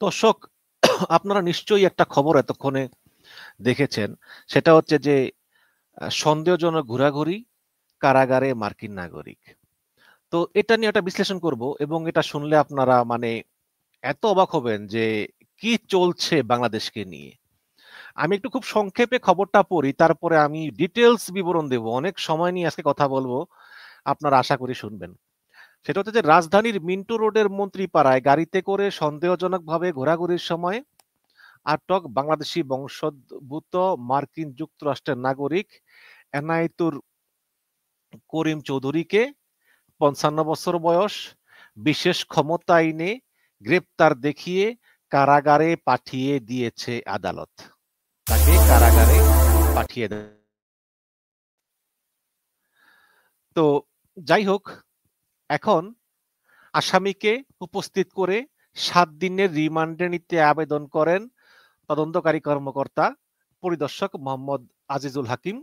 দর্শক, আপনারা নিশ্চয়ই একটা খবর এতক্ষণে দেখেছেন। সেটা হচ্ছে যে সন্দেহজনক ঘোরাঘুরি, কারাগারে মার্কিন নাগরিক। তো এটা নিয়ে একটা বিশ্লেষণ করব এবং এটা শুনলে আপনারা এত অবাক হবেন যে কি চলছে বাংলাদেশকে নিয়ে। আমি একটু খুব সংক্ষেপে খবরটা পড়ি, তারপরে আমি ডিটেলস বিবরণ দেব। অনেক সময় নিয়ে আজকে কথা বলবো, আপনারা আশা করি শুনবেন। সেটা হচ্ছে যে রাজধানীর মিন্টো রোডের মন্ত্রীপাড়ায় গাড়িতে করে সন্দেহজনকভাবে ঘোরাঘুরির সময় আটক বাংলাদেশি বংশোদ্ভূত মার্কিন যুক্তরাষ্ট্রের নাগরিক এনায়েতুর করিম চৌধুরীকে, ৫৫ বছর বয়স, বিশেষ ক্ষমতা আইনে গ্রেপ্তার দেখিয়ে কারাগারে পাঠিয়ে দিয়েছে আদালত। তাকে কারাগারে পাঠিয়ে দেয়। তো যাই হোক, এখন আসামিকে উপস্থিত করে ৭ দিনের রিমান্ডে নিতে আবেদন করেন তদন্তকারী কর্মকর্তা পরিদর্শক মোহাম্মদ আজিজুল হাকিম।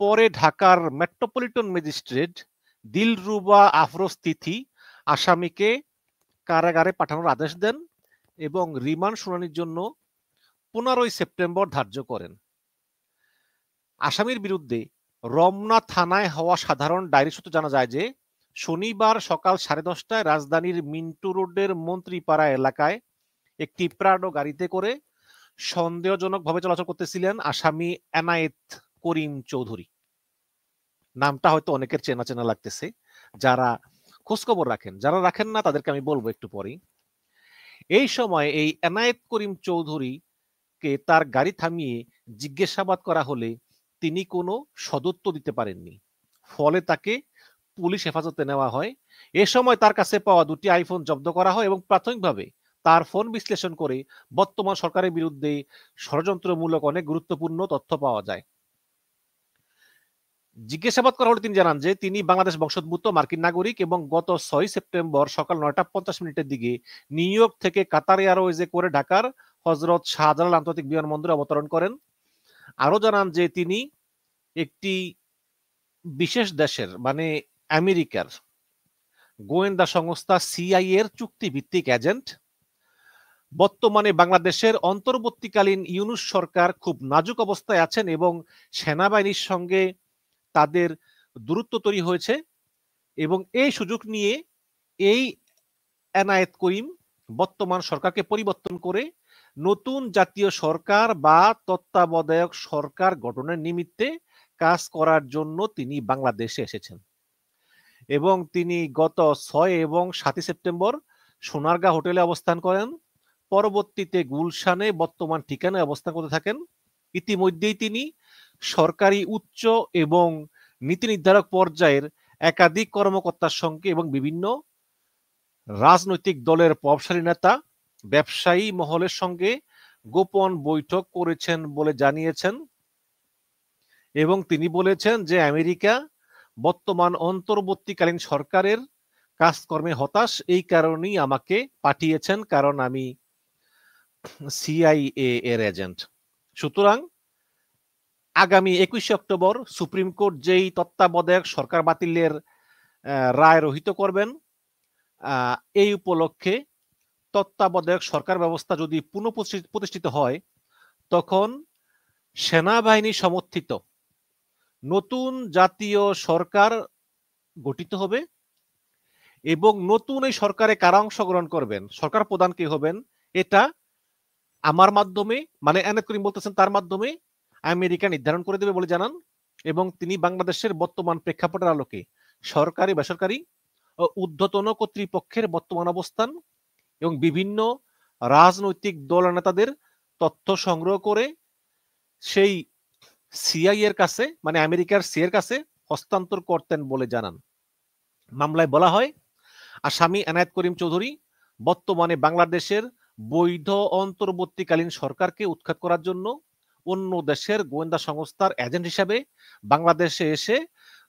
পরে ঢাকার মেট্রোপলিটন ম্যাজিস্ট্রেট দিলরুবা আফরোজ তিথি আসামিকে কারাগারে পাঠানোর আদেশ দেন এবং রিমান্ড শুনানির জন্য ১৫ সেপ্টেম্বর ধার্য করেন। আসামির বিরুদ্ধে রমনা থানায় হওয়া সাধারণ ডায়েরি সূত্রে জানা যায় যে শনিবার সকাল 10:30টায় রাজধানীর মিন্টু রোডের মন্ত্রীপাড়া এলাকায় একটি প্রাডো গাড়িতে করে সন্দেহজনকভাবে চলাচল করতেছিলেন আসামি এনায়েত করিম চৌধুরী। নামটা হয়তো অনেকের চেনা চেনা লাগতেছে যারা খোঁজখবর রাখেন। যারা রাখেন না তাদেরকে আমি বলবো একটু পরেই। এই সময় এই এনায়েত করিম চৌধুরীকে তার গাড়ি থামিয়ে জিজ্ঞাসাবাদ করা হলে তিনি কোনো সদুত্তর দিতে পারেননি। ফলে তাকে পুলিশ হেফাজতে নেওয়া হয়। এ সময় তার কাছে পাওয়া ২টি আইফোন জব্দ করা হয় এবং প্রাথমিকভাবে তার ফোন বিশ্লেষণ করে বর্তমান সরকারের বিরুদ্ধে ষড়যন্ত্রমূলক অনেক গুরুত্বপূর্ণ তথ্য পাওয়া যায়। জিজ্ঞাসাবাদ করা হলে তিনি জানান যে তিনি বাংলাদেশ বংশোদ্ভূত মার্কিন নাগরিক এবং গত ৬ সেপ্টেম্বর সকাল ৯টা ৫০ মিনিটের দিকে নিউ ইয়র্ক থেকে কাতার এয়ারওয়েজে করে ঢাকার হজরত শাহজালাল আন্তর্জাতিক বিমানবন্দরে অবতরণ করেন। আরো জানান যে তিনি একটি বিশেষ দেশের আমেরিকার গোয়েন্দা সংস্থা সিআইএ এর চুক্তিভিত্তিক এজেন্ট। বর্তমানে বাংলাদেশের অন্তর্বর্তীকালীন ইউনূস সরকার খুব নাজুক অবস্থায় আছেন এবং সেনাবাহিনীর সঙ্গে তাদের দূরত্ব তৈরি হয়েছে এবং এই সুযোগ নিয়ে এই এনায়েত করিম বর্তমান সরকারকে পরিবর্তন করে নতুন জাতীয় সরকার বা তত্ত্বাবধায়ক সরকার গঠনের নিমিত্তে কাজ করার জন্য তিনি বাংলাদেশে এসেছেন এবং তিনি গত ৬ এবং ৭ সেপ্টেম্বর সোনারগাঁ হোটেলে অবস্থান করেন। পরবর্তীতে গুলশানে বর্তমান ঠিকানায় অবস্থান করতে থাকেন। ইতিমধ্যেই তিনি সরকারি উচ্চ এবং নীতি নির্ধারক পর্যায়ের একাধিক কর্মকর্তার সঙ্গে এবং বিভিন্ন রাজনৈতিক দলের প্রভাবশালী নেতা, ব্যবসায়ী মহলের সঙ্গে গোপন বৈঠক করেছেন বলে জানিয়েছেন এবং তিনি বলেছেন যে আমেরিকা বর্তমান অন্তর্বর্তীকালীন সরকারের কাজকর্মে হতাশ, এই কারণেই আমাকে পাঠিয়েছেন, কারণ আমি সিআইএ এর এজেন্ট। সুতরাং আগামী ২১ অক্টোবর সুপ্রিম কোর্ট যেই তত্ত্বাবধায়ক সরকার বাতিলের রায় রহিত করবেন, এই উপলক্ষে তত্ত্বাবধায়ক সরকার ব্যবস্থা যদি পুনঃপ্রতিষ্ঠিত হয় তখন সেনাবাহিনী সমর্থিত নতুন জাতীয় সরকার গঠিত হবে এবং নতুন এই সরকারে কারা অংশগ্রহণ করবেন, সরকার প্রধান কে হবেন, এটা আমার মাধ্যমে এনায়েত করিম বলতেছেন তার মাধ্যমে আমেরিকা নির্ধারণ করে দেবে বলে জানান এবং তিনি বাংলাদেশের বর্তমান প্রেক্ষাপটের আলোকে সরকারি বেসরকারি ও ঊর্ধ্বতন কর্তৃপক্ষের বর্তমান অবস্থান এবং বিভিন্ন রাজনৈতিক দল নেতাদের তথ্য সংগ্রহ করে সেই সিআইএ এর কাছে আমেরিকার সিআইএ এর কাছে হস্তান্তর করতেন বলে জানান। মামলায় বলা হয় আসামি এনায়েত করিম চৌধুরী বর্তমানে বাংলাদেশের বৈধ অন্তর্বর্তীকালীন সরকারকে উৎখাত করার জন্য অন্য দেশের গোয়েন্দা সংস্থার এজেন্ট হিসাবে বাংলাদেশে এসে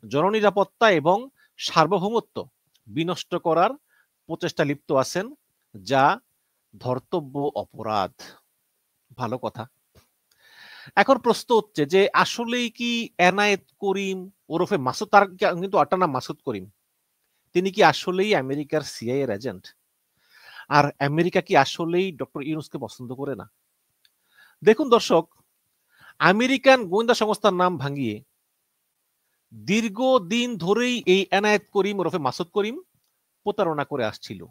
জননিরাপত্তা এবং সার্বভৌমত্ব বিনষ্ট করার প্রচেষ্টা লিপ্ত আছেন, যা ধর্তব্য অপরাধ। ভালো কথা। এখন প্রশ্ন হচ্ছে যে আসলেই কি এনায়েত করিম ওরফে মাসুদ, তার কিন্তু আটানা মাসুদ করিম, তিনি কি আসলেই আমেরিকার সিআইএ এর এজেন্ট? আর আমেরিকা কি আসলেই ডক্টর ইউনূসকে পছন্দ করে না? দেখুন দর্শক, আমেরিকান গোয়েন্দা সংস্থার নাম ভাঙিয়ে দীর্ঘদিন ধরেই এই এনায়েত করিম ওরফে মাসুদ করিম প্রতারণা করে আসছিল।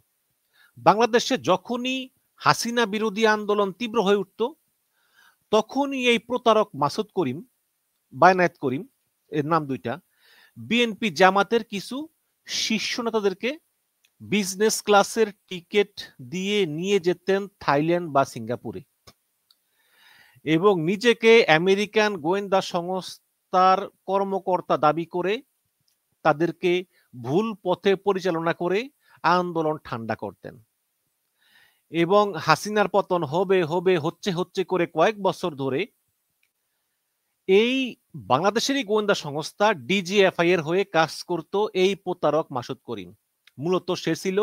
বাংলাদেশে যখনই হাসিনা বিরোধী আন্দোলন তীব্র হয়ে উঠত, তখনই এই প্রতারক মাসুদ করিম বা এনায়েত করিম, এর নাম দুইটা, বিএনপি জামাতের কিছু শীর্ষ নেতাদেরকে বিজনেস ক্লাসের টিকিট দিয়ে নিয়ে যেতেন থাইল্যান্ড বা সিঙ্গাপুরে এবং নিজেকে আমেরিকান গোয়েন্দা সংস্থার কর্মকর্তা দাবি করে তাদেরকে ভুল পথে পরিচালনা করে আন্দোলন ঠান্ডা করতেন এবং হাসিনার পতন হবে হবে হচ্ছে হচ্ছে করে কয়েক বছর ধরে এই বাংলাদেশেরই গোয়েন্দা সংস্থা ডিজিএফআই এর হয়ে কাজ করত এই প্রতারক মাসুদ করিম। মূলত সে ছিল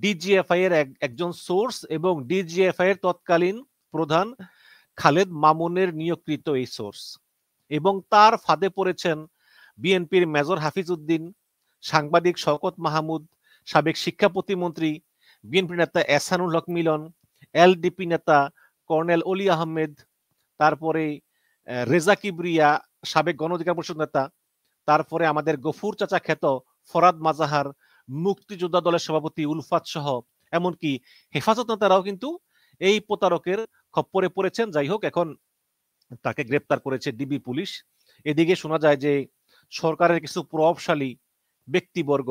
ডিজিএফআই এর একজন সোর্স এবং ডিজিএফআই এর তৎকালীন প্রধান খালেদ মামুনের নিয়োগকৃত এই সোর্স এবং তার ফাঁদে পড়েছেন বিএনপির মেজর হাফিজ উদ্দিন, সাংবাদিক শওকত মাহমুদ, সাবেক শিক্ষা প্রতিমন্ত্রী, বিএনপি নেতা এহসানুল হক মিলন, এলডিপি নেতা কর্নেল অলি আহমেদ, তারপরে রেজা কিবরিয়া, সাবেক গণ অধিকার পরিষদ নেতা, তারপরে আমাদের গফুর চাচা খ্যাত ফরাদ মাজাহার, মুক্তিযোদ্ধা দলের সভাপতি উলফাত সহ এমনকি হেফাজত নেতারাও কিন্তু এই প্রতারকের খপ্পরে পড়েছেন। যাই হোক, এখন তাকে গ্রেপ্তার করেছে ডিবি পুলিশ। এদিকে শোনা যায় যে সরকারের কিছু প্রভাবশালী ব্যক্তিবর্গ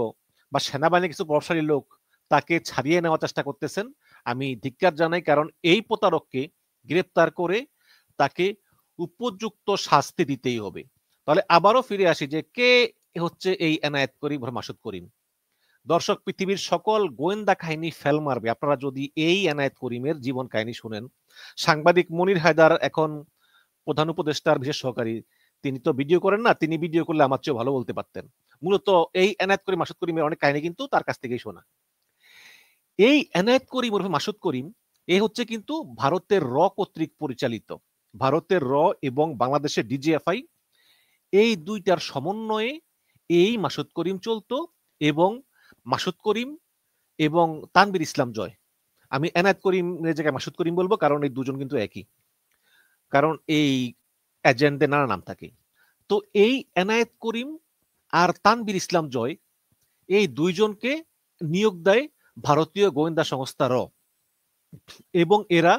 বা সেনাবাহিনীর কিছু প্রভাবশালী লোক তাকে ছাড়িয়ে নেওয়ার চেষ্টা করতেছেন। আমি ধিক্কার জানাই, কারণ এই প্রতারককে গ্রেপ্তার করে তাকে উপযুক্ত শাস্তি দিতেই হবে। তাহলে আবারও ফিরে আসি যে কে হচ্ছে এই এনায়েত করিম মাসুদ করিম। দর্শক, পৃথিবীর সকল গোয়েন্দা কাহিনী ফেল মারবে আপনারা যদি এই এনায়েত করিমের জীবন কাহিনী শুনেন। সাংবাদিক মনির হায়দার এখন প্রধান উপদেষ্টার বিশেষ সহকারী, তিনি তো ভিডিও করেন না, তিনি ভিডিও করলে আমার চেয়ে ভালো বলতে পারতেন। মূলত এই এনায়েত করিম মাসুদ করিমের অনেক কাহিনী কিন্তু তার কাছ থেকেই শোনা। এই এনায়েত করিম ওরফে মাসুদ করিম এ হচ্ছে কিন্তু ভারতের র কর্তৃক পরিচালিত, ভারতের র এবং বাংলাদেশের ডিজিএফআই এই দুইটার সমন্বয়ে এই মাসুদ করিম চলতো এবং মাসুদ করিম এবং তানভীর ইসলাম জয়, আমি এনায়েত করিমের জায়গায় মাসুদ করিম বলবো কারণ এই দুজন কিন্তু একই, কারণ এই এজেন্টদের নানা নাম থাকে। তো এই এনায়েত করিম আর তানভীর ইসলাম জয় এই দুইজনকে নিয়োগ দেয় ভারতীয় গোয়েন্দা সংস্থা র এবং এরা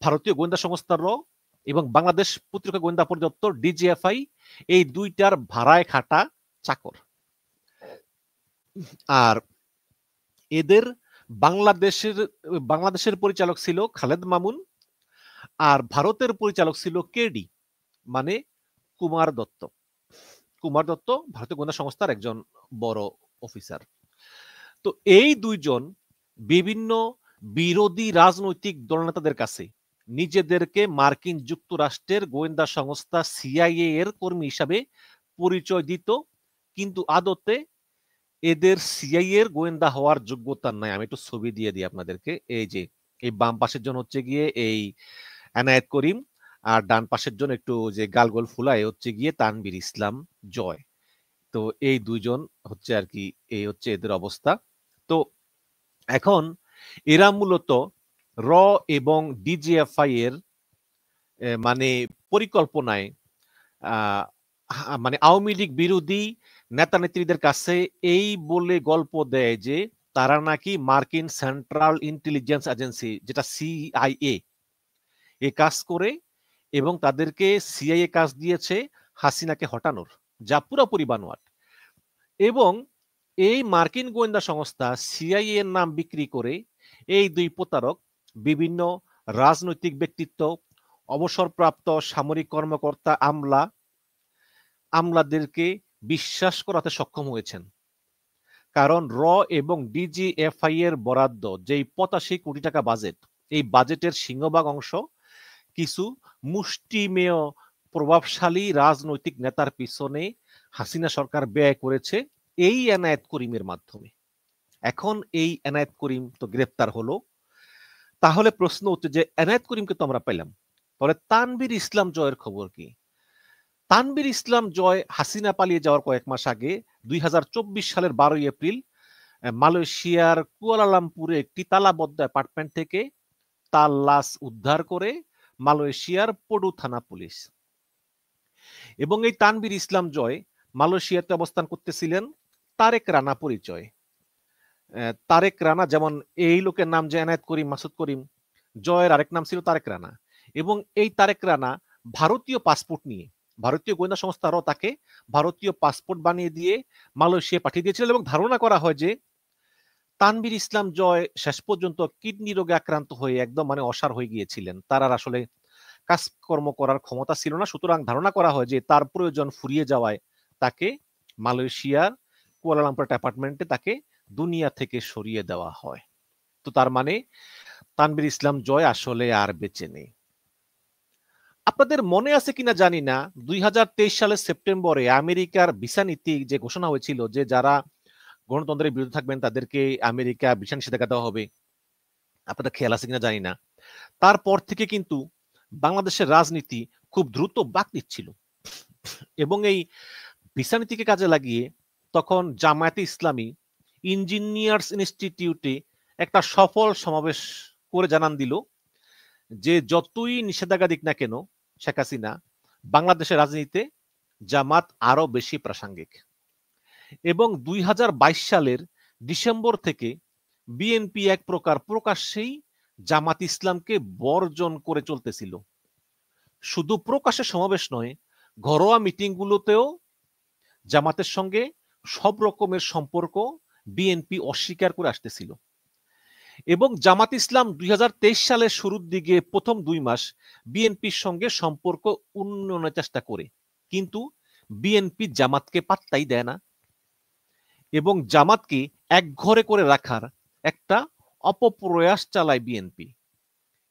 ভারতীয় গোয়েন্দা সংস্থা র এবং বাংলাদেশ প্রতিরক্ষা গোয়েন্দা পরিদপ্তর ডিজিএফআই এই দুইটার ভাড়ায় খাটা চাকর। আর এদের বাংলাদেশের পরিচালক ছিল খালেদ মামুন আর ভারতের পরিচালক ছিল কেডি মানে কুমার দত্ত। কুমার দত্ত ভারতীয় গোয়েন্দা সংস্থার একজন বড় অফিসার। তো এই দুইজন বিভিন্ন বিরোধী রাজনৈতিক দলনেতাদের কাছে নিজেদেরকে মার্কিন যুক্তরাষ্ট্রের গোয়েন্দা সংস্থা সিআইএ এর কর্মী হিসাবে পরিচয় দিত, কিন্তু আদতে এদের সিআইএ এর গোয়েন্দা হওয়ার যোগ্যতা নাই। আমি একটু ছবি দিয়ে দিই আপনাদেরকে। এই যে এই বাম পাশের জন হচ্ছে গিয়ে এই এনায়েত করিম আর ডান পাশের জন একটু যে গালগোল ফুলায় হচ্ছে গিয়ে তানভীর ইসলাম জয়। তো এই দুইজন হচ্ছে আর কি, এই হচ্ছে এদের অবস্থা। তো এখন এরা মূলত র এবং ডিজিএফআই এর মানে পরিকল্পনায় মানে আওয়ামী লীগ বিরোধী নেতা নেত্রীদের কাছে এই বলে গল্প দেয় যে তারা নাকি মার্কিন সেন্ট্রাল ইন্টেলিজেন্স এজেন্সি যেটা সিআইএ এ কাজ করে এবং তাদেরকে সিআইএ কাজ দিয়েছে হাসিনাকে হটানোর, যা পুরোপুরি বানোয়াট। এবং এই মার্কিন গোয়েন্দা সংস্থা সিআইএ এর নাম বিক্রি করে এই দুই প্রতারক বিভিন্ন রাজনৈতিক ব্যক্তিত্ব, অবসরপ্রাপ্ত সামরিক কর্মকর্তা, আমলাদেরকে বিশ্বাস করাতে সক্ষম হয়েছেন। কারণ র এবং ডিজিএফআই এর বরাদ্দ যেই 85 কোটি টাকা বাজেট, এই বাজেটের সিংহভাগ অংশ কিছু মুষ্টিমেয় প্রভাবশালী রাজনৈতিক নেতার পিছনে হাসিনা সরকার ব্যয় করেছে এই এনায়েত করিমের মাধ্যমে। এখন এই এনায়েত করিম তো গ্রেপ্তার হলো, তাহলে প্রশ্ন হচ্ছে যে এনায়েত করিমকে তো আমরা পেলাম, তাহলে তানভীর ইসলাম জয়ের খবর কি? তানভীর ইসলাম জয় হাসিনা পালিয়ে যাওয়ার কয়েক মাস আগে 2024 সালের 12 এপ্রিল মালয়েশিয়ার কুয়ালালামপুরে একটি তালাবদ্ধ অ্যাপার্টমেন্ট থেকে তার লাশ উদ্ধার করে মালয়েশিয়ার পডু থানা পুলিশ। এবং এই তানভীর ইসলাম জয় মালয়েশিয়াতে অবস্থান করতেছিলেন তারেক রানা পরিচয়। তারেক রানা, যেমন এই লোকের নাম যে এনায়েত করিম, মাসুদ করিম, জয়ের আরেক নাম ছিল তারেক রানা। এবং এই তারেক রানা ভারতীয় পাসপোর্ট নিয়ে ভারতীয় গোয়েন্দা সংস্থারও তাকে ভারতীয় পাসপোর্ট বানিয়ে দিয়ে মালয়েশিয়া পাঠিয়ে দিয়েছিলেন। এবং ধারণা করা হয় যে তানভীর ইসলাম জয় শেষ পর্যন্ত কিডনি রোগে আক্রান্ত হয়ে একদম অসার হয়ে গিয়েছিলেন। তার আর আসলে কাজকর্ম করার ক্ষমতা ছিল না। সুতরাং ধারণা করা হয় যে তার প্রয়োজন ফুরিয়ে যাওয়ায় তাকে মালয়েশিয়ার কুয়ালালামপুর অ্যাপার্টমেন্টে তাকে দুনিয়া থেকে সরিয়ে দেওয়া হয়। তো তার মানে তানভীর ইসলাম জয় আসলে আর বেঁচে নেই। আপনাদের মনে আছে কিনা জানি না, 2023 সালের সেপ্টেম্বরে আমেরিকার ভিসা নীতি যে ঘোষণা হয়েছিল যে যারা গণতন্ত্রের বিরুদ্ধে থাকবেন তাদেরকে আমেরিকা ভিসা নিষেধাজ্ঞা দেওয়া হবে। আপনাদের খেয়াল আছে কিনা জানি না, তারপর থেকে কিন্তু বাংলাদেশের রাজনীতি খুব দ্রুত বাঁক নিচ্ছিল। এবং এই ভিসা নীতিকে কাজে লাগিয়ে তখন জামায়াতে ইসলামী ইঞ্জিনিয়ার্স ইনস্টিটিউটে একটা সফল সমাবেশ করে জানান দিল যে যতই নিষেধাজ্ঞা দিক না কেন শেখ হাসিনা, বাংলাদেশের রাজনীতিতে জামাত আরো বেশি প্রাসঙ্গিক। এবং 2022 সালের ডিসেম্বর থেকে বিএনপি এক প্রকার প্রকাশ্যেই জামাত ইসলামকে বর্জন করে চলতেছিল। শুধু প্রকাশ্যে সমাবেশ নয়, ঘরোয়া মিটিংগুলোতেও জামাতের সঙ্গে সব রকমের সম্পর্ক বিএনপি অস্বীকার করে আসতেছিল। এবং জামাত ইসলাম 2023 সালের শুরুর দিকে প্রথম 2 মাস বিএনপির সঙ্গে সম্পর্ক উন্নয়নের চেষ্টা করে, কিন্তু বিএনপি জামাতকে পাত্তাই দেয় না এবং জামাতকে একঘরে করে রাখার একটা অপপ্রয়াস চালায় বিএনপি।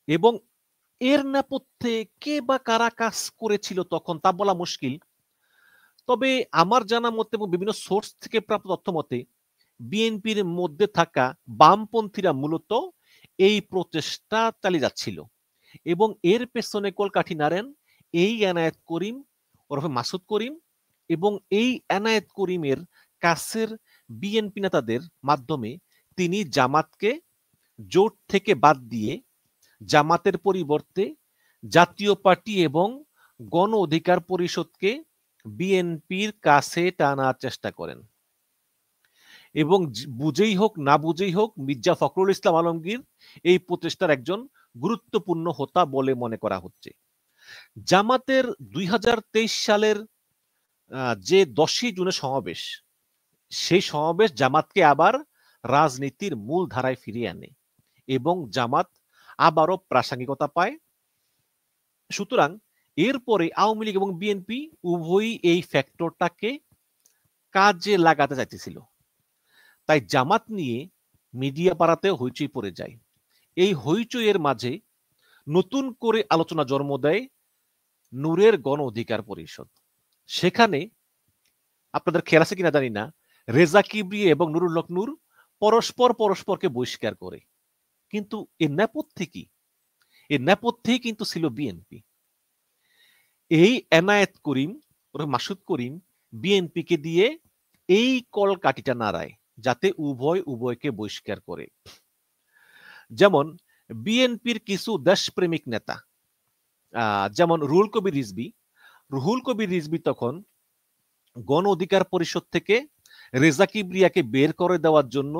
এবং এর নেপথ্যে কে বা কারা কাজ করেছিল তখন তা বলা মুশকিল। তবে আমার জানা মতে এবং বিভিন্ন সোর্স থেকে প্রাপ্ত তথ্য মতে বিএনপির মধ্যে থাকা বামপন্থীরা মূলত এই প্রচেষ্টা চালিয়ে যাচ্ছিল এবং এর পেছনে কলকাঠি নাড়েন এই এনায়েত করিম ওরফে মাসুদ করিম এবং এই এনায়েত করিমের কাছের বিএনপি নেতাদের মাধ্যমে তিনি জামাতকে জোট থেকে বাদ দিয়ে জামাতের পরিবর্তে জাতীয় পার্টি এবং গণ অধিকার পরিষদকে বিএনপির কাছে টানার চেষ্টা করেন। এবং বুঝেই হোক না বুঝেই হোক মির্জা ফখরুল ইসলাম আলমগীর এই প্রচেষ্টার একজন গুরুত্বপূর্ণ হোতা বলে মনে করা হচ্ছে। জামাতের 2023 সালের যে 10ই জুনের সমাবেশ, সেই সমাবেশ জামাতকে আবার রাজনীতির মূল ধারায় ফিরিয়ে আনে এবং জামাত আবারও প্রাসঙ্গিকতা পায়। সুতরাং এরপরে আওয়ামী লীগ এবং বিএনপি উভয়ই এই ফ্যাক্টরটাকে কাজে লাগাতে চাইতেছিল। তাই জামাত নিয়ে মিডিয়া পাড়াতেও হইচই পড়ে যায়। এই হইচইয়ের মাঝে নতুন করে আলোচনা জন্ম দেয় নূরের গণ অধিকার পরিষদ। সেখানে আপনাদের খেয়াল আছে কিনা জানি না, রেজা কিবরিয়া এবং নুরুল হক নূর পরস্পরকে বহিষ্কার করে। কিন্তু এর নেপথ্যে কি? এর নেপথ্যেই কিন্তু ছিল বিএনপি। এই এনায়েত করিম ওর মাসুদ করিম বিএনপিকে দিয়ে এই কলকাঠিটা নাড়ায় যাতে উভয়কে বহিষ্কার করে। যেমন বিএনপির কিছু দেশপ্রেমিক নেতা যেমন রুহুল কবির রিজভী তখন গণ অধিকার পরিষদ থেকে রেজা কিবরিয়াকে বের করে দেওয়ার জন্য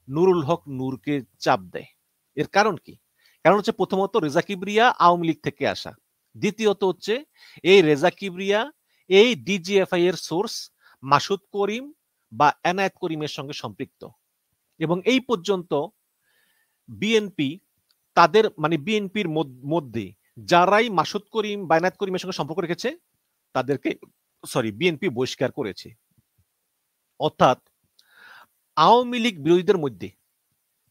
নুরুল হক নূরকে চাপ দেয়। এর কারণ কি? কারণ হচ্ছে প্রথমত রেজা কিবরিয়া আওয়ামী লীগ থেকে আসা, দ্বিতীয়ত হচ্ছে এই রেজা কিবরিয়া এই ডিজিএফআই এর সোর্স মাসুদ করিম বা এনায়েত করিমের সঙ্গে সম্পৃক্ত। এবং এই পর্যন্ত বিএনপি তাদের বিএনপির মধ্যে যারাই মাসুদ করিম বা এনায়েত করিমের সঙ্গে সম্পর্ক রেখেছে তাদেরকে বিএনপি বহিষ্কার করেছে। অর্থাৎ আওয়ামী লীগ বিরোধীদের মধ্যে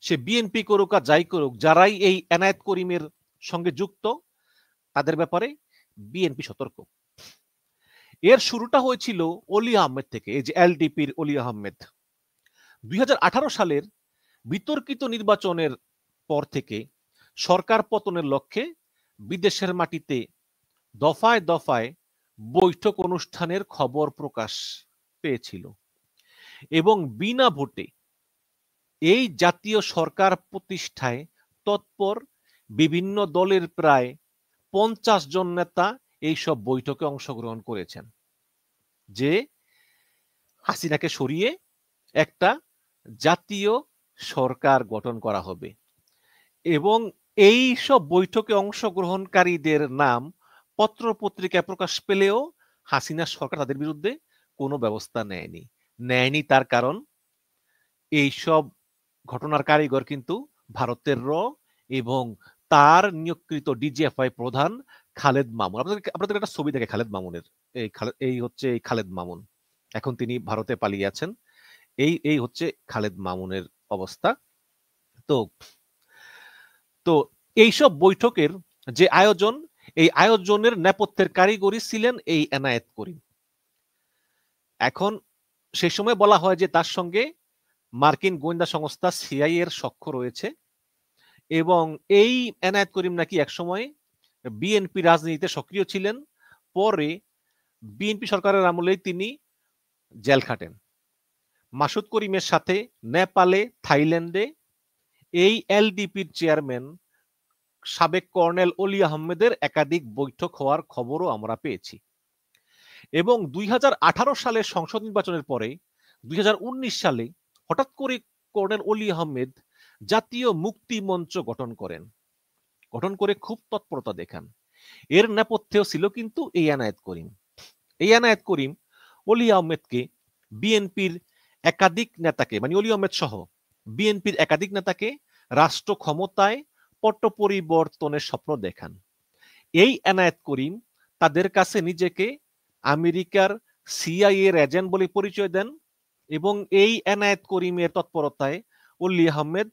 সে বিএনপি করুক আর যাই করুক, যারাই এই এনায়েত করিমের সঙ্গে যুক্ত তাদের ব্যাপারে বিএনপি সতর্ক। এর শুরুটা হয়েছিল অলি আহমেদ থেকে, এই যে এলডিপির অলি আহমেদ। 2018 সালের বিতর্কিত নির্বাচনের পর থেকে সরকার পতনের লক্ষ্যে বিদেশের মাটিতে দফায় দফায় বৈঠক অনুষ্ঠানের খবর প্রকাশ পেয়েছিল এবং বিনা ভোটে এই জাতীয় সরকার প্রতিষ্ঠায় তৎপর বিভিন্ন দলের প্রায় 50 জন নেতা এইসব বৈঠকে অংশগ্রহণ করেছেন, যে হাসিনাকে সরিয়ে একটা জাতীয় সরকার গঠন করা হবে। এবং এই সব বৈঠকে অংশগ্রহণকারীদের নাম পত্র-পত্রিকায় প্রকাশ পেলেও হাসিনা সরকার তাদের বিরুদ্ধে কোনো ব্যবস্থা নেয়নি। তার কারণ এইসব ঘটনার কারিগর কিন্তু ভারতের এবং তার নিয়োগকৃত ডিজিএফআই প্রধান খালেদ মামুন। আপনাদের একটা ছবি দেখে খালেদ মামুনের, এই হচ্ছে এই খালেদ মামুন। এখন তিনি ভারতে পালিয়ে আছেন। এই হচ্ছে খালেদ মামুনের অবস্থা। তো তো এইসব বৈঠকের যে আয়োজন, এই আয়োজনের নেপথ্যের কারিগরি ছিলেন এই এনায়েত করিম। এখন সেই সময় বলা হয় যে তার সঙ্গে মার্কিন গোয়েন্দা সংস্থা সিআইএ এর সখ্য রয়েছে, এবং এই এনায়েত করিম নাকি একসময় বিএনপি রাজনীতিতে সক্রিয় ছিলেন। পরে বিএনপি সরকারের আমলেই তিনি জেল খাটেন। মাসুদ করিমের সাথে নেপালে, থাইল্যান্ডে এই এলডিপির চেয়ারম্যান সাবেক কর্নেল অলি আহমেদের একাধিক বৈঠক হওয়ার খবরও আমরা পেয়েছি। এবং 2018 সালের সংসদ নির্বাচনের পরে 2019 সালে হঠাৎ করে কর্নেল অলি আহমেদ জাতীয় মুক্তি মঞ্চ গঠন করে খুব তৎপরতা দেখান। এর নেপথ্যেও ছিল কিন্তু এই এনায়েত করিম অলি আহমেদকে বিএনপির একাধিক নেতাকে, মানে অলি আহমেদ সহ বিএনপির একাধিক নেতাকে রাষ্ট্র ক্ষমতায় পট পরিবর্তনের স্বপ্ন দেখান। এই এনায়েত করিম তাদের কাছে নিজেকে আমেরিকার সিআইএ এর এজেন্ট বলে পরিচয় দেন, এবং এই এনায়েত করিমের তৎপরতায় অলি আহমেদ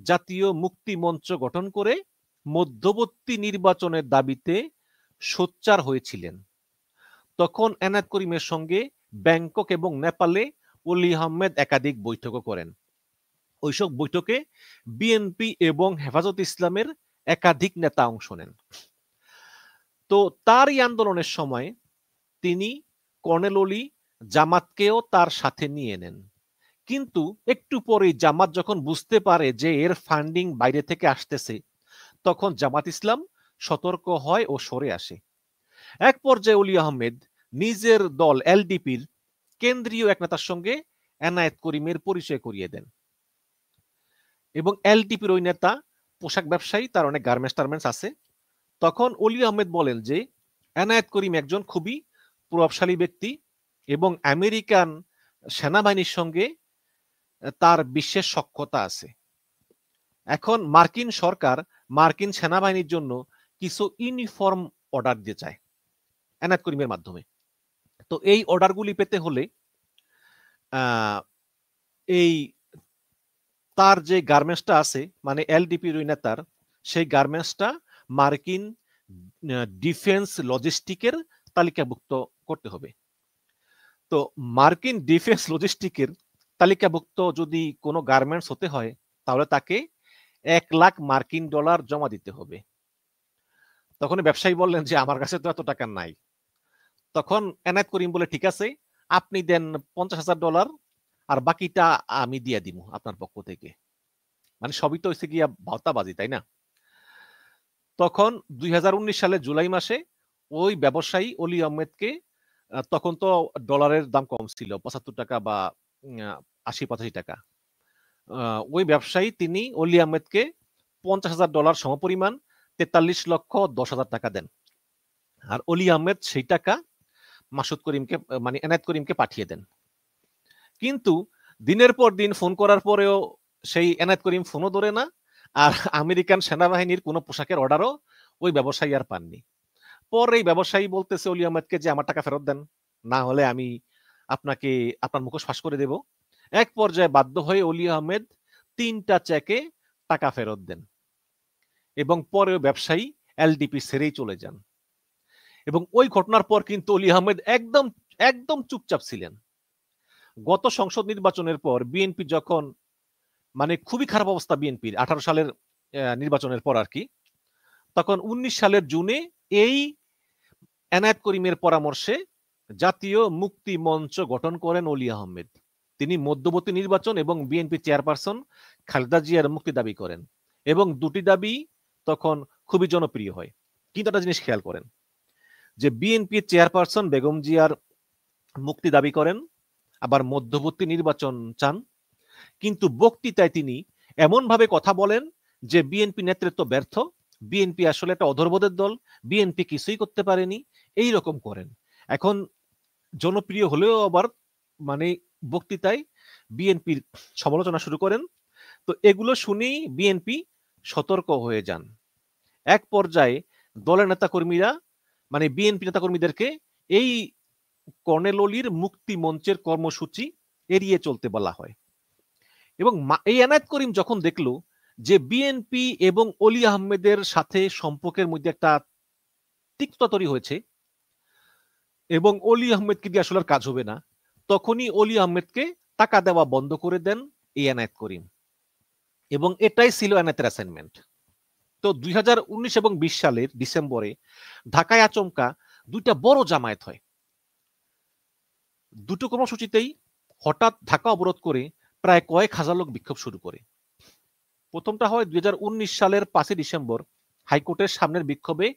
জাতীয় মুক্তি মঞ্চ গঠন করে মধ্যবর্তী নির্বাচনের দাবিতে সোচ্চার হয়েছিলেন। তখন এনায়েত করিমের সঙ্গে ব্যাংকক এবং নেপালে অলি আহমেদ একাধিক বৈঠকও করেন। ওইসব বৈঠকে বিএনপি এবং হেফাজত ইসলামের একাধিক নেতা অংশ নেন। তো তার এই আন্দোলনের সময় তিনি কর্নেল অলি জামাতকেও তার সাথে নিয়ে নেন। কিন্তু একটু পরেই জামাত যখন বুঝতে পারে যে এর ফান্ডিং বাইরে থেকে আসতেছে, তখন জামাত ইসলাম সতর্ক হয় ও সরে আসে। এক পর্যায়ে অলি আহমেদ নিজের দল এলডিপির কেন্দ্রীয় এক নেতার সঙ্গে এনায়েত করিমের পরিচয় করিয়ে দেন। এবং এলডিপির ওই নেতা পোশাক ব্যবসায়ী, তার অনেক গার্মেন্টস আছে। তখন অলি আহমেদ বলেন যে এনায়েত করিম একজন খুবই প্রভাবশালী ব্যক্তি এবং আমেরিকান সেনাবাহিনীর সঙ্গে তার বিশেষ সখ্যতা আছে। এখন মার্কিন সরকার মার্কিন সেনাবাহিনীর জন্য কিছু ইউনিফর্ম অর্ডার দিতে চায় এনায়েত করিমের মাধ্যমে। তো এই অর্ডারগুলি পেতে হলে এই তার যে গার্মেন্টসটা আছে, মানে এলডিপির ওই নেতার, সেই গার্মেন্টসটা মার্কিন ডিফেন্স লজিস্টিকের তালিকাভুক্ত করতে হবে। তো মার্কিন ডিফেন্স লজিস্টিকের তালিকাভুক্ত যদি কোনো গার্মেন্টস হতে হয়, তাহলে তাকে $1 লাখ জমা দিতে হবে। তখন ব্যবসায়ী বললেন যে আমার কাছে তো এত টাকা নাই। তখন এনায়েত করিম বলে, ঠিক আছে, আপনি দেন $50,000 আর বাকিটা আমি দিয়ে দিব আপনার পক্ষ থেকে। মানে সবই তো হয়েছে গিয়া ভাওতাবাজি, তাই না? তখন 2019 সালে জুলাই মাসে ওই ব্যবসায়ী অলি আহমেদকে, তখন তো ডলারের দাম কম ছিল, 75 টাকা বা 80-85 টাকা, ওই ব্যবসায়ী তিনি অলি আহমেদকে $50,000 সমপরিমাণ 43,10,000 টাকা দেন। আর অলি আহমেদ সেই টাকা মাসুদ করিমকে, মানে এনায়েত করিমকে পাঠিয়ে দেন। কিন্তু দিনের পর দিন ফোন করার পরেও সেই এনায়েত করিম ফোনও ধরে না, আর আমেরিকান সেনাবাহিনীর কোনো পোশাকের অর্ডারও ওই ব্যবসায়ী আর পাননি। পরে এই ব্যবসায়ী বলতেছে অলি আহমেদকে যে আমার টাকা ফেরত দেন, না হলে আমি আপনাকে আপনার মুখোশ ফাঁস করে দেব। এক পর্যায়ে বাধ্য হয়ে অলি আহমেদ 3টা চেকে টাকা ফেরত দেন, এবং পরে ব্যবসায়ী এলডিপি ছেড়েই চলে যান। এবং ওই ঘটনার পর কিন্তু অলি আহমেদ একদম চুপচাপ ছিলেন। গত সংসদ নির্বাচনের পর বিএনপি যখন, মানে খুবই খারাপ অবস্থা বিএনপির 18 সালের নির্বাচনের পর আর কি, তখন 19 সালের জুনে এই এনায়েত করিমের পরামর্শে জাতীয় মুক্তি মঞ্চ গঠন করেন অলি আহমেদ। তিনি মধ্যবর্তী নির্বাচন এবং বিএনপি চেয়ারপারসন খালেদা জিয়ার মুক্তি দাবি করেন এবং দুটি দাবি তখন খুবই জনপ্রিয় হয়। কিন্তু একটা জিনিস খেয়াল করেন যে বিএনপি চেয়ারপারসন বেগম জিয়ার মুক্তি দাবি করেন, আবার মধ্যবর্তী নির্বাচন চান, কিন্তু বক্তৃতায় তিনি এমনভাবে কথা বলেন যে বিএনপি নেতৃত্ব ব্যর্থ, বিএনপি আসলে একটা অধর্বদের দল, বিএনপি কিছুই করতে পারেনি, এই রকম করেন। এখন জনপ্রিয় হলেও আবার মানে বক্তৃতায় বিএনপির সমালোচনা শুরু করেন। তো এগুলো শুনেই বিএনপি সতর্ক হয়ে যান। এক পর্যায়ে দলের নেতাকর্মীরা মানে বিএনপি নেতাকর্মীদেরকে এই কর্নেল অলির মুক্তি মঞ্চের কর্মসূচি এড়িয়ে চলতে বলা হয়। এবং এই এনায়েত করিম যখন দেখলো যে বিএনপি এবং অলি আহমেদের সাথে সম্পর্কের মধ্যে একটা তিক্ততা তৈরি হয়েছে এবং অলি আহমেদকে দিয়ে আসলে কাজ হবে না, তখনই অলি আহমেদকে টাকা দেওয়া বন্ধ করে দেন এই এনায়েত করিম, এবং এটাই ছিল এনায়েতের অ্যাসাইনমেন্ট। তো 2019 এবং 20 সালের ডিসেম্বরে ঢাকায় আচমকা দুইটা বড় জামায়াত হয়। দুটো কর্মসূচিতেই হঠাৎ ঢাকা অবরোধ করে প্রায় কয়েক হাজার লোক বিক্ষোভ শুরু করে। প্রথমটা হয় 2019 সালের 5 ডিসেম্বর, হাইকোর্টের সামনের বিক্ষোভে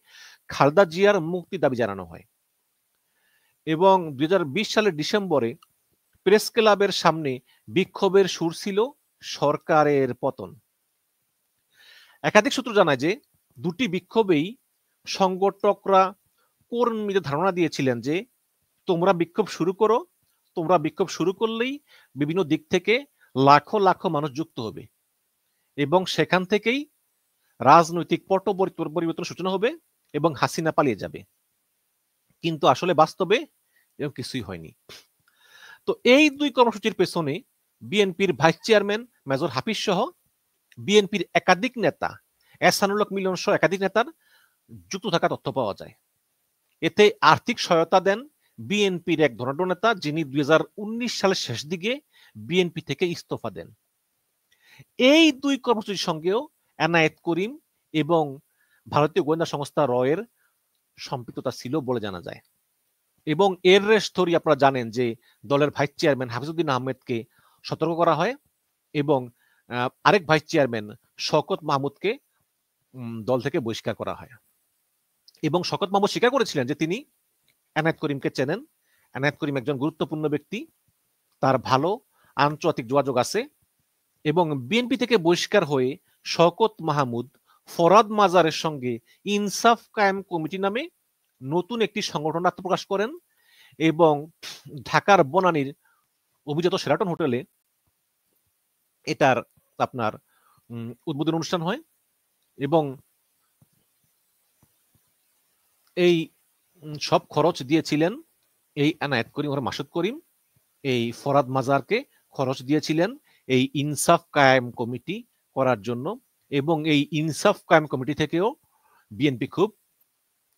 খালেদা জিয়ার মুক্তি দাবি জানানো হয়, এবং 2020 সালের ডিসেম্বরে প্রেস ক্লাবের সামনে বিক্ষোভের সুর ছিল সরকারের পতন। একাধিক সূত্র জানায় যে দুটি বিক্ষোভেই সংগঠকরা কর্মীদের ধারণা দিয়েছিলেন যে তোমরা বিক্ষোভ শুরু করো, তোমরা বিক্ষোভ শুরু করলেই বিভিন্ন দিক থেকে লাখো লাখো মানুষ যুক্ত হবে এবং সেখান থেকেই রাজনৈতিক পট পরিবর্তন সূচনা হবে এবং হাসিনা পালিয়ে যাবে। কিন্তু আসলে বাস্তবে এরকম কিছুই হয়নি। তো এই দুই কর্মসূচির পেছনে বিএনপির ভাইস চেয়ারম্যান মেজর হাফিজ সহ বিএনপির একাধিক নেতা, এহসানুল হক মিলন সহ একাধিক নেতার যুক্ত থাকা তথ্য পাওয়া যায়। এতে আর্থিক সহায়তা দেন বিএনপির এক ধনাঢ্য নেতা, যিনি 2019 সালের শেষ দিকে বিএনপি থেকে ইস্তফা দেন। এই দুই কর্মসূচির সঙ্গেও এনায়েত করিম এবং ভারতীয় গোয়েন্দা সংস্থা রয়ের সম্পৃক্ততা ছিল বলে জানা যায়। এবং এর রেশ ধরে আপনারা জানেন যে দলের ভাইস চেয়ারম্যান হাফিজউদ্দিন আহমেদকে সতর্ক করা হয় এবং আরেক ভাইস চেয়ারম্যান শওকত মাহমুদকে দল থেকে বহিষ্কার করা হয়। এবং শওকত মাহমুদ স্বীকার করেছিলেন যে তিনি এনায়েত করিমকে চেনেন, এনায়েত করিম একজন গুরুত্বপূর্ণ ব্যক্তি, তার ভালো আন্তর্জাতিক যোগাযোগ আছে। এবং বিএনপি থেকে বহিষ্কার হয়ে শওকত মাহমুদ ফরহাদ মাজারের সঙ্গে ইনসাফ কায়েম কমিটি নামে নতুন একটি সংগঠন আত্মপ্রকাশ করেন এবং ঢাকার বনানীর অভিজাত শেরাটন হোটেলে এটার আপনার উদ্বোধন অনুষ্ঠান হয়। এবং এই সব খরচ দিয়েছিলেন এই এনায়েত করিম ওর মাসুদ করিম, এই ফরহাদ মাজারকে খরচ দিয়েছিলেন এই ইনসাফ কায়েম কমিটি করার জন্য। এবং এই ইনসাফ কায়েম কমিটি থেকেও বিএনপি খুব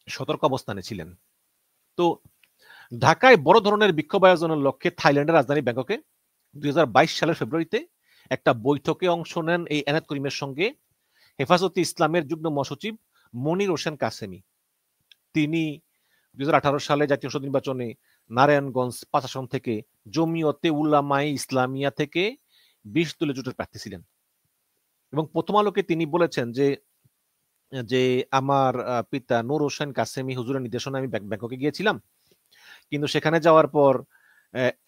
সতর্ক অবস্থানে ছিলেন। তো ঢাকায় বড় ধরনের বিক্ষোভ আয়োজনের লক্ষ্যে থাইল্যান্ডের রাজধানী ব্যাংককে 2022 সালের ফেব্রুয়ারিতে একটা বৈঠকে অংশ নেন এই এনায়েত করিমের সঙ্গে হেফাজতে ইসলামের যুগ্ম মহাসচিব মনির হোসেন কাসেমি। তিনি 2018 সালে জাতীয় সংসদ নির্বাচনে নারায়ণগঞ্জ 5 আসন থেকে জমিয়তে উলামায়ে ইসলামিয়া থেকে 20 দলীয় জোটের প্রার্থী ছিলেন। এবং প্রথম আলোকে তিনি বলেছেন যে আমার পিতা নূর হোসেন কাসেমি হুজুরের নির্দেশনায় আমি ব্যাংককে গিয়েছিলাম, কিন্তু সেখানে যাওয়ার পর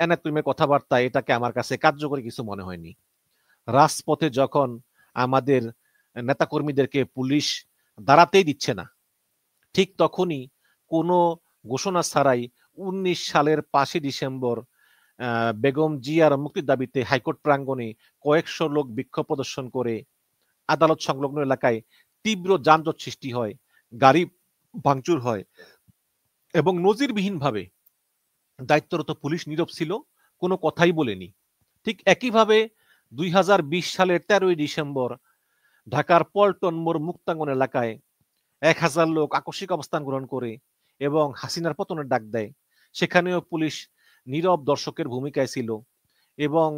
এনায়েত করিমের কথাবার্তা এটাকে আমার কাছে কার্যকরী কিছু মনে হয়নি। রাজপথে যখন আমাদের নেতাকর্মীদেরকে পুলিশ দাঁড়াতেই দিচ্ছে না, ঠিক তখনই কোনো ঘোষণা ছাড়াই 19 সালের 5 ডিসেম্বর বেগম জিয়ার মুক্তির দাবিতে হাইকোর্ট প্রাঙ্গণে কয়েকশো লোক বিক্ষোভ প্রদর্শন করে আদালত সংলগ্ন এলাকায় তীব্র যানজট সৃষ্টি হয়, গাড়ি ভাঙচুর হয় এবং নজিরবিহীনভাবে দায়িত্বরত পুলিশ নীরব ছিল, কোনো কথাই বলেনি। ঠিক একইভাবে 2020 সালের 13 ডিসেম্বর ঢাকার পল্টন মোড় মুক্তাঙ্গন এলাকায় 1000 লোক আকস্মিক অবস্থান গ্রহণ করে এবং হাসিনার পতনের ডাক দেয়। সেখানেও পুলিশ নীরব দর্শকের ভূমিকায় ছিল। এবং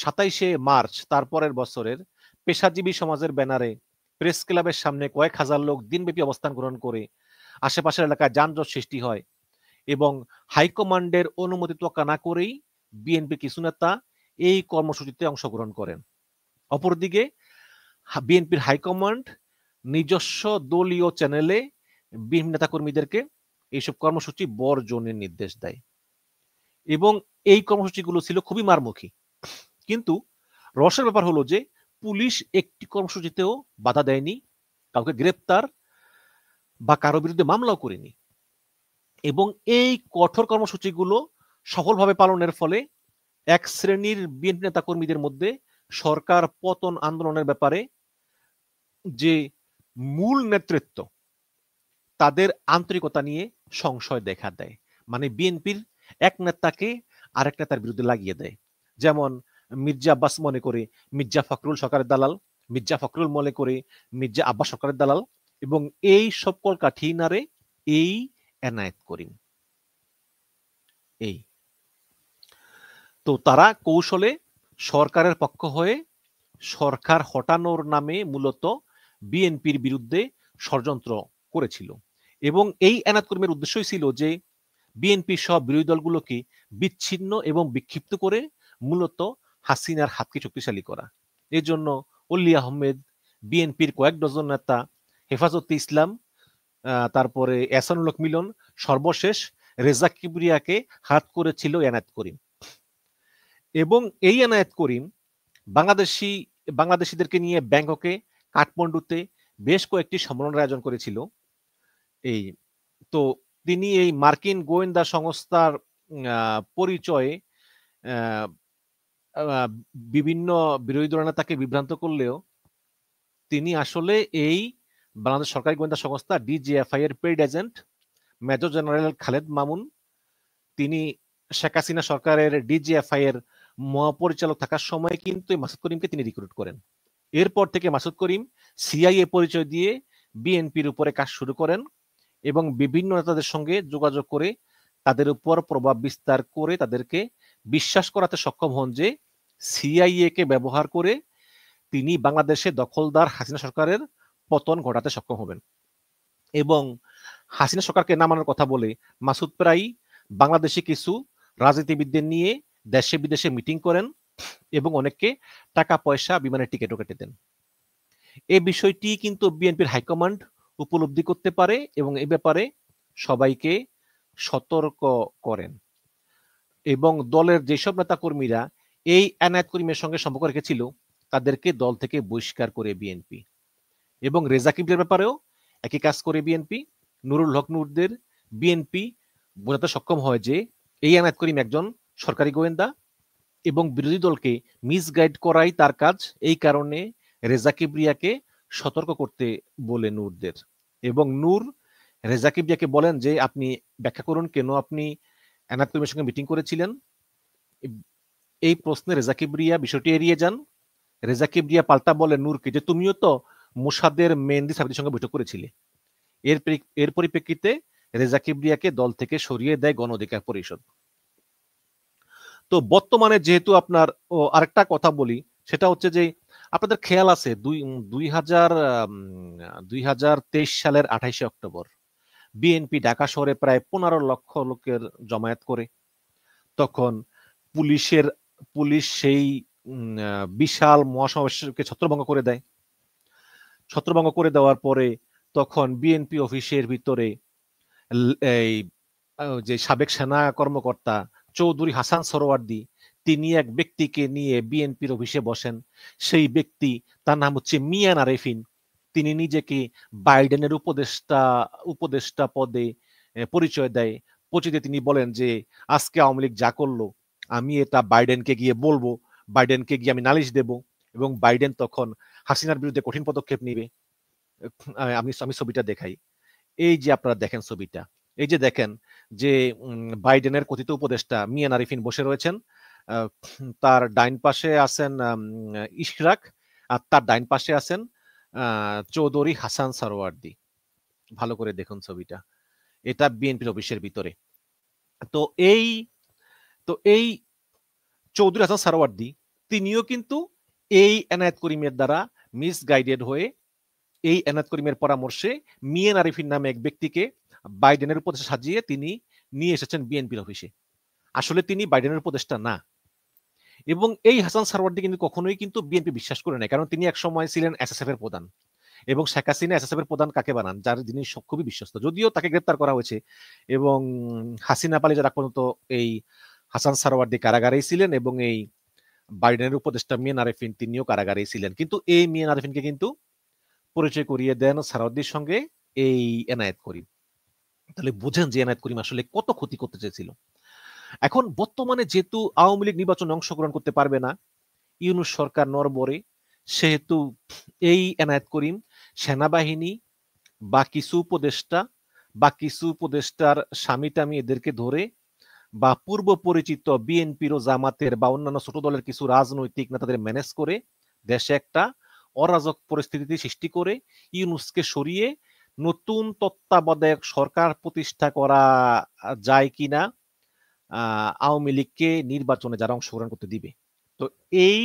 27শে মার্চ তারপরের বছরের পেশাজীবী সমাজের ব্যানারে প্রেস ক্লাবের সামনে কয়েক হাজার লোক দিনব্যাপী অবস্থান গ্রহণ করে আশেপাশের এলাকায় যানজট সৃষ্টি হয় এবং হাইকমান্ডের অনুমতি তোয়াক্কা না করেই বিএনপির কিছু নেতা এই কর্মসূচিতে অংশগ্রহণ করেন। অপরদিকে বিএনপির হাইকমান্ড নিজস্ব দলীয় চ্যানেলে বিএনপি নেতাকর্মীদেরকে এইসব কর্মসূচি বর্জনের নির্দেশ দেয় এবং এই কর্মসূচিগুলো ছিল খুবই মারমুখী। কিন্তু রসের ব্যাপার হলো যে পুলিশ একটি কর্মসূচিতেও বাধা দেয়নি, কাউকে গ্রেপ্তার বা কারো বিরুদ্ধে মামলাও করেনি এবং এই কঠোর কর্মসূচিগুলো সফলভাবে পালনের ফলে এক শ্রেণীর বিএনপি নেতাকর্মীদের মধ্যে সরকার পতন আন্দোলনের ব্যাপারে যে মূল নেতৃত্ব তাদের আন্তরিকতা নিয়ে সংশয় দেখা দেয়। মানে বিএনপির এক নেতাকে আরেক নেতার বিরুদ্ধে লাগিয়ে দেয়। যেমন মির্জা আব্বাস মনে করে মির্জা ফখরুল সরকারের দালাল, মির্জা ফখরুল মনে করে মির্জা আব্বাস সরকারের দালাল এবং এই সব কলকাঠি নারে এই এনায়েত করিম। এই তো তারা কৌশলে সরকারের পক্ষ হয়ে সরকার হটানোর নামে মূলত বিএনপির বিরুদ্ধে ষড়যন্ত্র করেছিল এবং এই এনায়েত করিমের উদ্দেশ্যই ছিল যে বিএনপি সব বিরোধী দলগুলোকে বিচ্ছিন্ন এবং বিক্ষিপ্ত করে মূলত হাসিনার হাতকে শক্তিশালী করা। এর জন্য অলি আহমেদ, বিএনপির কয়েক ডজন নেতা, হেফাজতে ইসলাম, তারপরে এহসানুল হক মিলন, সর্বশেষ রেজা কিবরিয়াকে হাত করেছিল এনায়েত করিম এবং এই এনায়েত করিম বাংলাদেশিদেরকে নিয়ে ব্যাংককে, কাঠমান্ডুতে বেশ কয়েকটি সম্মেলনের আয়োজন করেছিল। এই তো তিনি এই মার্কিন গোয়েন্দা সংস্থার পরিচয়ে বিভিন্ন বিরোধী দলের নেতাকে বিভ্রান্ত করলেও তিনি আসলে এই বাংলাদেশ সরকারি গোয়েন্দা সংস্থা ডিজিএফআই এর paid agent major general Khaled Mamun. তিনি শেখ হাসিনা সরকারের ডিজিএফআই এর মহাপরিচালক থাকার সময় কিন্তু মাসুদ করিমকে তিনি রিক্রুট করেন। এরপর থেকে মাসুদ করিম সিআইএ পরিচয় দিয়ে বিএনপির উপরে কাজ শুরু করেন এবং বিভিন্ন নেতাদের সঙ্গে যোগাযোগ করে তাদের উপর প্রভাব বিস্তার করে তাদেরকে বিশ্বাস করাতে সক্ষম হন যে সিআইএ কে ব্যবহার করে তিনি বাংলাদেশে দখলদার হাসিনা সরকারের পতন ঘটাতে সক্ষম হবেন এবং হাসিনা সরকারকে নামানোর কথা বলে মাসুদ প্রায়ই বাংলাদেশে কিছু রাজনীতিবিদদের নিয়ে দেশে বিদেশে মিটিং করেন এবং অনেককে টাকা পয়সা বিমানের টিকিটও কেটে দেন। এই বিষয়টি কিন্তু বিএনপির হাইকমান্ড উপলব্ধি করতে পারে এবং এই ব্যাপারে সবাইকে সতর্ক করেন এবং দলের যেসব নেতা কর্মীরা এই এনায়েত করিমের সঙ্গে সম্পর্ক রেখেছিল তাদেরকে দল থেকে বহিষ্কার করে বিএনপি এবং রেজা কিবরিয়ার ব্যাপারেও একই কাজ করে বিএনপি। নুরুল হক নূরদের বিএনপি বোঝাতে সক্ষম হয় যে এই এনায়েত করিম একজন সরকারি গোয়েন্দা এবং বিরোধী দলকে মিসগাইড করাই তার কাজ। এই কারণে রেজা কিবরিয়াকে সতর্ক করতে বলে নূরদের এবং নূর রেজা কিবরিয়াকে বলেন যে আপনি ব্যাখ্যা করুন কেন আপনি এনায়েত করিমের সঙ্গে মিটিং করেছিলেন। এই প্রশ্নে রেজা কিবরিয়া বিষয়টি এড়িয়ে যান। রেজা কিবরিয়া পাল্টা বলে নূরকে যে তুমিও তো মোসাদের মেহেন্দি সাবিদের সঙ্গে বৈঠক করেছিলে। এর পরিপ্রেক্ষিতে রেজা কিবরিয়াকে দল থেকে সরিয়ে দেয় গণ অধিকার পরিষদ। তো বর্তমানে যেহেতু আপনার আরেকটা কথা বলি, সেটা হচ্ছে যে আপনাদের খেয়াল আছে 2023 সালের 28শে অক্টোবর বিএনপি ঢাকা শহরে প্রায় 15 লক্ষ লোকের জমায়েত করে। তখন পুলিশ সেই বিশাল মহাসমাবেশকে ছত্রভঙ্গ করে দেয়। ছত্রভঙ্গ করে দেওয়ার পরে তখন বিএনপি অফিসের ভিতরে এই যে সাবেক সেনা কর্মকর্তা চৌধুরী হাসান সরোয়ার্দী তিনি এক ব্যক্তিকে নিয়ে বিএনপির অফিসে বসেন। সেই ব্যক্তি তার নাম হচ্ছে মিয়ান আরেফিন। তিনি নিজেকে বাইডেনের উপদেষ্টা পদে পরিচয় দেয়। পরিচয় তিনি বলেন যে আজকে আওয়ামী লীগ যা করলো আমি এটা বাইডেনকে গিয়ে বলবো, বাইডেনকে গিয়ে আমি নালিশ দেব এবং বাইডেন তখন হাসিনার বিরুদ্ধে কঠিন পদক্ষেপ নিবে। আমি ছবিটা দেখাই। এই যে আপনারা দেখেন ছবিটা, এই যে দেখেন যে বাইডেনের কথিত উপদেষ্টা মিয়ান আরিফিন বসে রয়েছেন। তার ডাইন পাশে আছেন ইশরাক আর তার ডাইন পাশে আছেন চৌধুরী হাসান সরোয়ার্দী। ভালো করে দেখুন ছবিটা, এটা বিএনপির অফিসের ভিতরে। তো এই চৌধুরী হাসান সরোয়ার্দী তিনিও কিন্তু এই এনায়েত করিমের দ্বারা মিসগাইডেড হয়ে এই এনায়েত করিমের পরামর্শে মিয়ান আরিফিন নামে এক ব্যক্তিকে বাইডেনের উপদেষ্টা সাজিয়ে তিনি নিয়ে এসেছেন বিএনপির অফিসে। আসলে তিনি বাইডেনের উপদেষ্টা না। এবং এই হাসান সারওয়ার্দী কিন্তু কখনোই কিন্তু বিএনপি বিশ্বাস করে নাই, কারণ তিনি এক সময় ছিলেন এসএসএফ এর প্রধান, এবং শেখ হাসিনা এসএসএফ এর প্রধান কাকে বানান, যার যিনি খুবই বিশ্বস্ত, যদিও তাকে গ্রেপ্তার করা হয়েছে এবং হাসিনা পালিয়ে যারা পর্যন্ত এই হাসান সারওয়ার্দী কারাগারেই ছিলেন, এবং এই বাইডেনের উপদেষ্টা মিয়ান আরেফিন তিনিও কারাগারেই ছিলেন। কিন্তু এই মিয়ান আরেফিনকে কিন্তু পরিচয় করিয়ে দেন সারওয়ার্দীর সঙ্গে এই এনায়েত করিম। তাহলে বুঝেন যে এনায়েত করিম আসলে কত ক্ষতি করতে চেয়েছিল। এখন বর্তমানে যেহেতু আওয়ামী লীগ নির্বাচনে অংশগ্রহণ করতে পারবে না, ইউনূস সরকার নড়বড়ে, সেহেতু এই এনায়েত করিম সেনাবাহিনী বা কিছু উপদেষ্টার স্বামী টামি এদেরকে ধরে, বা পূর্ব পরিচিত বিএনপির ও জামাতের বা অন্যান্য ছোট দলের কিছু রাজনৈতিক নেতাদের ম্যানেজ করে দেশে একটা অরাজক পরিস্থিতি সৃষ্টি করে ইউনূসকে সরিয়ে নতুন তত্ত্বাবধায়ক সরকার প্রতিষ্ঠা করা যায় কিনা আওয়ামী লীগকে নির্বাচনে যারা অংশগ্রহণ করতে দিবে। তো এই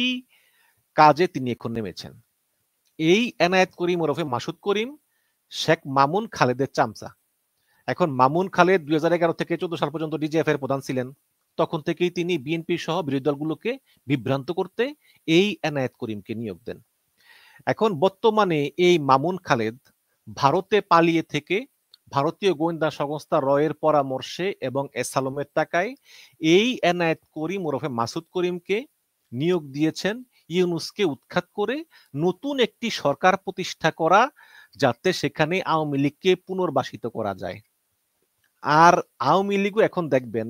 কাজে তিনি এখন নেমেছেন। এই এনায়েত করিম ওরফে মাসুদ করিম শেখ মামুন খালেদের চামচা। এখন মামুন খালেদ 2011 থেকে 14 সাল পর্যন্ত ডিজিএফ এর প্রধান ছিলেন। তখন থেকেই তিনি বিএনপি সহ বিরোধী দলগুলোকে বিভ্রান্ত করতে এই এনায়েত করিমকে নিয়োগ দেন। এখন বর্তমানে এই মামুন খালেদ ভারতে পালিয়ে থেকে ভারতীয় গোয়েন্দা সংস্থা রয়ের পরামর্শে এবং এসালমের টাকায় এই এনায়েত করিম ওরফে মাসুদ করিমকে নিয়োগ দিয়েছেন ইউনূসকে উৎখাত করে নতুন একটি সরকার প্রতিষ্ঠা করা, যাতে সেখানে আওয়ামী লীগকে পুনর্বাসিত করা যায়। আর আওয়ামী লীগও এখন দেখবেন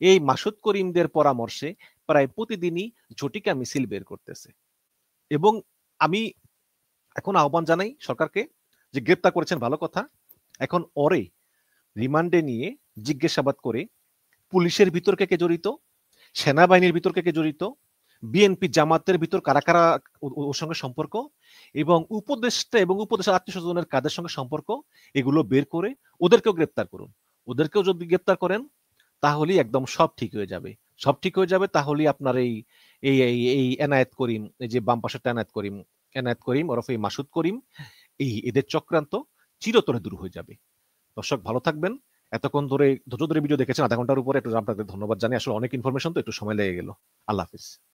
এই মাসুদ করিমদের পরামর্শে প্রায় প্রতিদিনই ঝটিকা মিছিল বের করতেছে। এবং আমি এখন আহ্বান জানাই সরকারকে, যে গ্রেপ্তার করেছেন ভালো কথা, এখন ওরে রিমান্ডে নিয়ে জিজ্ঞাসাবাদ করে পুলিশের ভিতর কে জড়িত, সেনাবাহিনীর ভিতর কে জড়িত, বিএনপি জামাতের ভিতর কারা কারা ওর সঙ্গে সম্পর্ক, এবং উপদেষ্টা এবং উপদেষ্টার আত্মীয় স্বজনের কাদের সঙ্গে সম্পর্ক, এগুলো বের করে ওদেরকেও গ্রেপ্তার করুন। ওদেরকেও যদি গ্রেপ্তার করেন তাহলেই একদম সব ঠিক হয়ে যাবে। সব ঠিক হয়ে যাবে, তাহলেই আপনার এই এই এই এনায়েত করিম, এই যে বাম পাশেরটা এনায়েত করিম ওরফে মাসুদ করিম, এই এদের চক্রান্ত চিরতরে দূর হয়ে যাবে। দর্শক ভালো থাকবেন। এতক্ষণ ধরে ধৈর্য ধরে ভিডিও দেখেছেন, আধা ঘন্টার উপরে, একটু আপনাদের ধন্যবাদ জানাই। আসলে অনেক ইনফরমেশন, তো একটু সময় লেগে গেল। আল্লাহ হাফিজ।